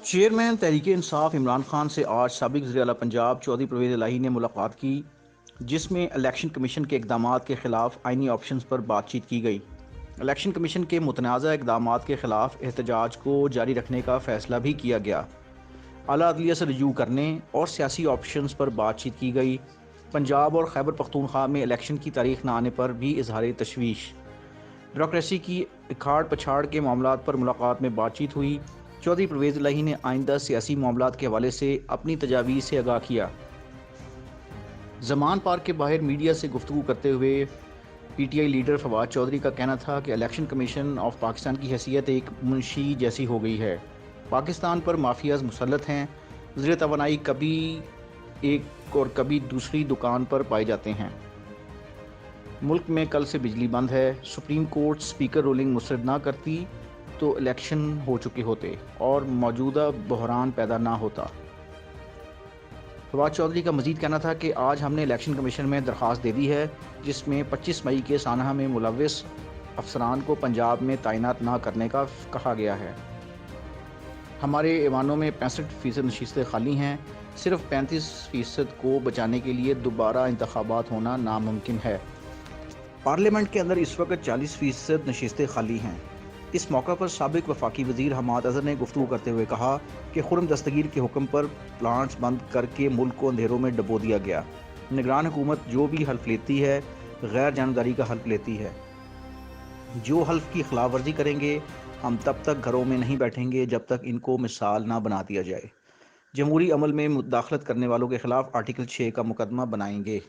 Chairman Tehreek Insaf Imran Khan سے آج سابق وزیر اعلیٰ پنجاب چودھری پرویز الہی نے ملاقات کی، جس میں الیکشن کمیشن کے اقدامات کے خلاف آئینی آپشنز پر بات چیت کی گئی۔ الیکشن کمیشن کے متنازع اقدامات کے خلاف احتجاج کو جاری رکھنے کا فیصلہ بھی کیا گیا۔ اعلیٰ عدلیہ سے رجوع کرنے اور سیاسی آپشنز پر بات چیت کی گئی۔ پنجاب اور خیبر پختونخوا میں الیکشن کی تاریخ نہ آنے پر بھی اظہار تشویش۔ بیوروکریسی کی اکھاڑ پچھاڑ کے معاملات پر ملاقات میں بات چیت ہوئی۔ چودھری پرویز الہی نے آئندہ سیاسی معاملات کے حوالے سے اپنی تجاویز سے آگاہ کیا۔ زمان پارک کے باہر میڈیا سے گفتگو کرتے ہوئے P T I leader Fawad Chaudhry کا کہنا تھا کہ الیکشن کمیشن آف پاکستان کی حیثیت ایک منشی جیسی ہو گئی ہے۔ پاکستان پر مافیاز مسلط ہیں۔ وزیر توانائی کبھی ایک اور کبھی دوسری دکان پر پائے جاتے ہیں۔ ملک میں کل سے بجلی بند ہے۔ سپریم کورٹ سپیکر رولنگ مسترد نہ کرتی تو الیکشن ہو چکے ہوتے اور موجودہ بحران پیدا نہ ہوتا۔ فواد چودھری کا مزید کہنا تھا کہ آج ہم نے الیکشن کمیشن میں درخواست دے دی ہے، جس میں 25 مئی کے سانحہ میں ملوث افسران کو پنجاب میں تعینات نہ کرنے کا کہا گیا ہے۔ ہمارے ایوانوں میں 65% نشستیں خالی ہیں۔ صرف 35% کو بچانے کے لیے دوبارہ انتخابات ہونا ناممکن ہے۔ پارلیمنٹ کے اندر اس وقت 40% نشستیں خالی ہیں۔ اس موقع پر سابق وفاقی وزیر حماد اظہر نے گفتگو کرتے ہوئے کہا کہ خرم دستگیر کے حکم پر پلانٹس بند کر کے ملک کو اندھیروں میں ڈبو دیا گیا۔ نگران حکومت جو بھی حلف لیتی ہے غیر جانبداری کا حلف لیتی ہے۔ جو حلف کی خلاف ورزی کریں گے ہم تب تک گھروں میں نہیں بیٹھیں گے جب تک ان کو مثال نہ بنا دیا جائے۔ جمہوری عمل میں مداخلت کرنے والوں کے خلاف آرٹیکل 6 کا مقدمہ بنائیں گے۔